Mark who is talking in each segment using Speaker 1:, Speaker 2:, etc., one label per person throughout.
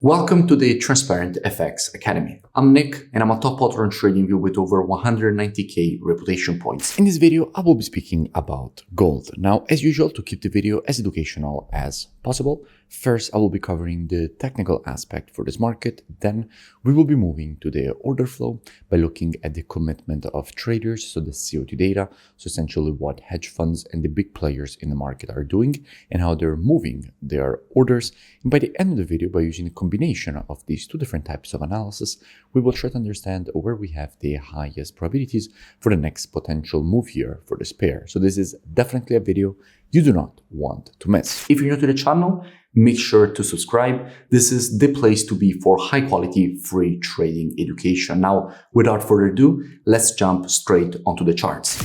Speaker 1: Welcome to the Transparent FX Academy. I'm Nick, and I'm a top author on TradingView with over 190k reputation points. In this video, I will be speaking about gold. Now, as usual, to keep the video as educational as possible, first I will be covering the technical aspect for this market. Then we will be moving to the order flow by looking at the commitment of traders, so the COT data, so essentially what hedge funds and the big players in the market are doing and how they're moving their orders. And by the end of the video, by using a combination of these two different types of analysis, we will try to understand where we have the highest probabilities for the next potential move here for this pair. So this is definitely a video you do not want to miss. If you're new to the channel, make sure to subscribe. This is the place to be for high quality free trading education. Now, without further ado, let's jump straight onto the charts.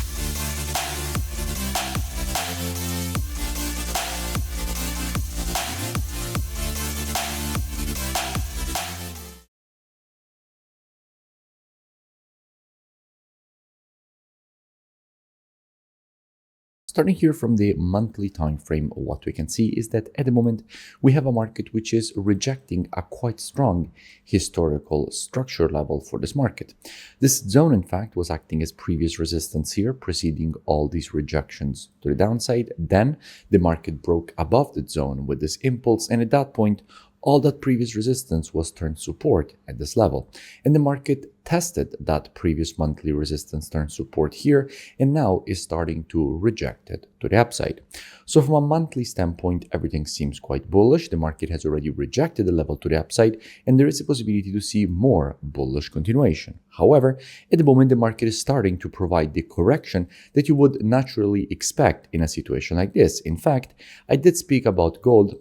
Speaker 1: Starting here from the monthly time frame, what we can see is that at the moment we have a market which is rejecting a quite strong historical structure level for this market. This zone, in fact, was acting as previous resistance here, preceding all these rejections to the downside. Then the market broke above the zone with this impulse, and at that point, all that previous resistance was turned support at this level. And the market tested that previous monthly resistance turned support here and now is starting to reject it to the upside. So from a monthly standpoint, everything seems quite bullish. The market has already rejected the level to the upside and there is a possibility to see more bullish continuation. However, at the moment, the market is starting to provide the correction that you would naturally expect in a situation like this. In fact, I did speak about gold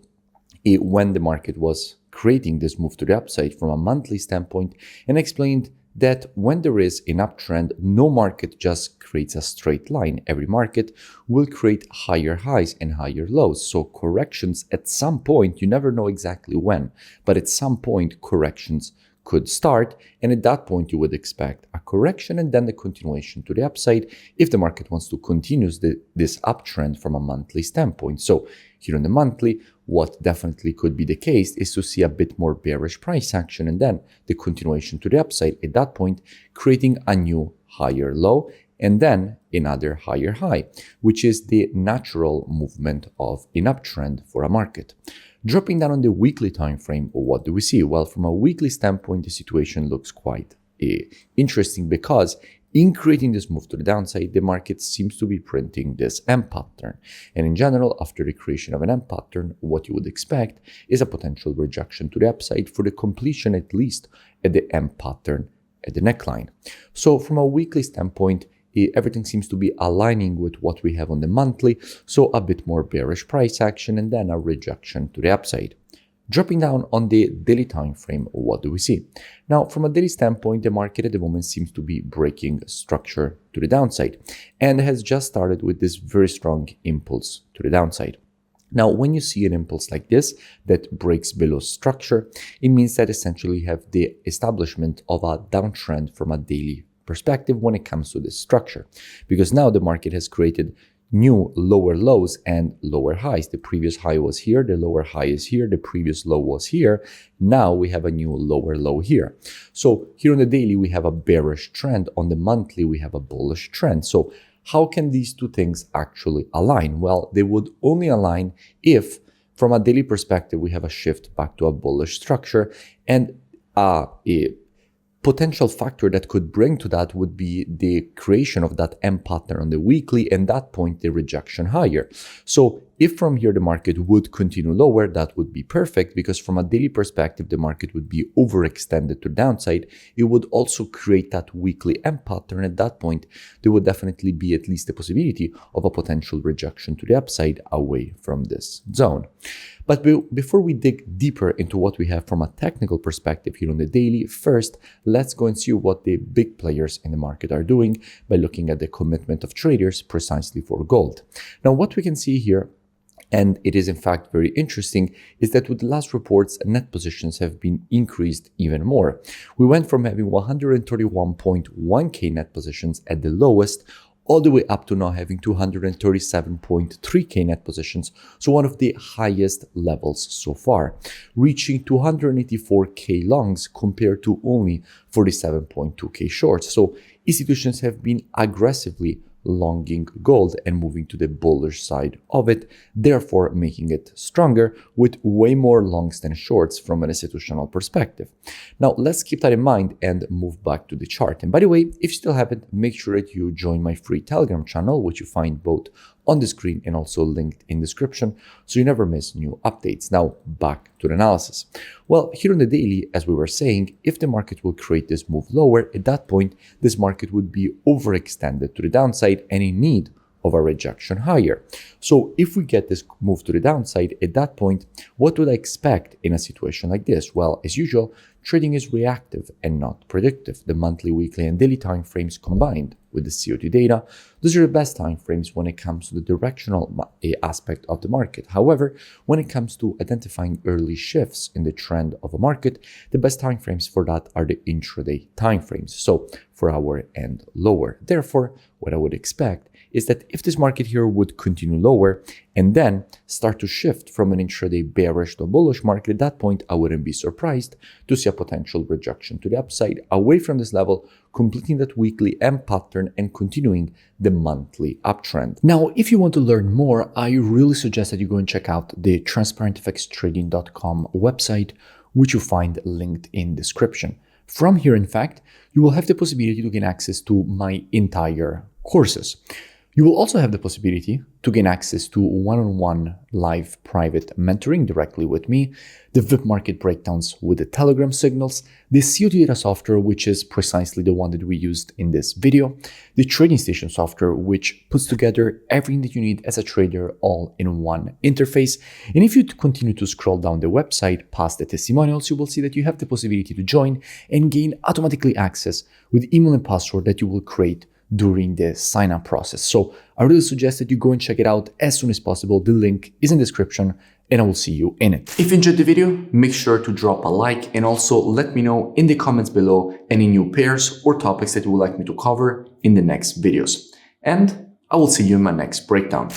Speaker 1: when the market was creating this move to the upside from a monthly standpoint and explained that when there is an uptrend, no market just creates a straight line. Every market will create higher highs and higher lows. So corrections at some point, you never know exactly when, but at some point corrections could start, and at that point you would expect a correction and then the continuation to the upside if the market wants to continue this uptrend from a monthly standpoint. So here on the monthly, what definitely could be the case is to see a bit more bearish price action and then the continuation to the upside at that point, creating a new higher low and then another higher high, which is the natural movement of an uptrend for a market. Dropping down on the weekly time frame, what do we see? Well, from a weekly standpoint, the situation looks quite interesting because in creating this move to the downside, the market seems to be printing this M pattern. And in general, after the creation of an M pattern, what you would expect is a potential rejection to the upside for the completion, at least at the M pattern at the neckline. So from a weekly standpoint, everything seems to be aligning with what we have on the monthly, so a bit more bearish price action and then a rejection to the upside. Dropping down on the daily time frame, what do we see? Now, from a daily standpoint, the market at the moment seems to be breaking structure to the downside and has just started with this very strong impulse to the downside. Now, when you see an impulse like this that breaks below structure, it means that essentially you have the establishment of a downtrend from a daily perspective when it comes to this structure, because now the market has created new lower lows and lower highs. The previous high was here, the lower high is here, the previous low was here. Now we have a new lower low here. So here on the daily, we have a bearish trend. On the monthly, we have a bullish trend. So how can these two things actually align? Well, they would only align if from a daily perspective, we have a shift back to a bullish structure, and a potential factor that could bring to that would be the creation of that M pattern on the weekly, and that point the rejection higher. So if from here the market would continue lower, that would be perfect, because from a daily perspective the market would be overextended to downside. It would also create that weekly M pattern. At that point there would definitely be at least a possibility of a potential rejection to the upside away from this zone. But before we dig deeper into what we have from a technical perspective here on the daily, first, let's go and see what the big players in the market are doing by looking at the commitment of traders precisely for gold. Now, what we can see here, and it is in fact very interesting, is that with the last reports, net positions have been increased even more. We went from having 131.1k net positions at the lowest all the way up to now having 237.3k net positions, so one of the highest levels so far, reaching 284k longs compared to only 47.2k shorts. So institutions have been aggressively longing gold and moving to the bullish side of it, therefore making it stronger with way more longs than shorts from an institutional perspective. Now let's keep that in mind and move back to the chart. And by the way, if you still haven't, make sure that you join my free Telegram channel, which you find both on the screen and also linked in description, so you never miss new updates. Now back to the analysis. Well, here on the daily, as we were saying, if the market will create this move lower, at that point this market would be overextended to the downside and in need of a rejection higher. So if we get this move to the downside, at that point, what would I expect in a situation like this? Well, as usual, trading is reactive and not predictive. The monthly, weekly, and daily time frames combined with the COT data, those are the best time frames when it comes to the directional aspect of the market. However, when it comes to identifying early shifts in the trend of a market, the best time frames for that are the intraday time frames, so 4 hour and lower. Therefore, what I would expect is that if this market here would continue lower and then start to shift from an intraday bearish to a bullish market, at that point, I wouldn't be surprised to see a potential rejection to the upside away from this level, completing that weekly M pattern and continuing the monthly uptrend. Now, if you want to learn more, I really suggest that you go and check out the transparentfxtrading.com website, which you find linked in description. From here, in fact, you will have the possibility to gain access to my entire courses. You will also have the possibility to gain access to one-on-one live private mentoring directly with me, the VIP market breakdowns with the Telegram signals, the COT data software, which is precisely the one that we used in this video, the trading station software, which puts together everything that you need as a trader all in one interface. And if you continue to scroll down the website past the testimonials, you will see that you have the possibility to join and gain automatically access with email and password that you will create during the sign-up process. So I really suggest that you go and check it out as soon as possible. The link is in the description and I will see you in it. If you enjoyed the video, make sure to drop a like and also let me know in the comments below any new pairs or topics that you would like me to cover in the next videos. And I will see you in my next breakdown.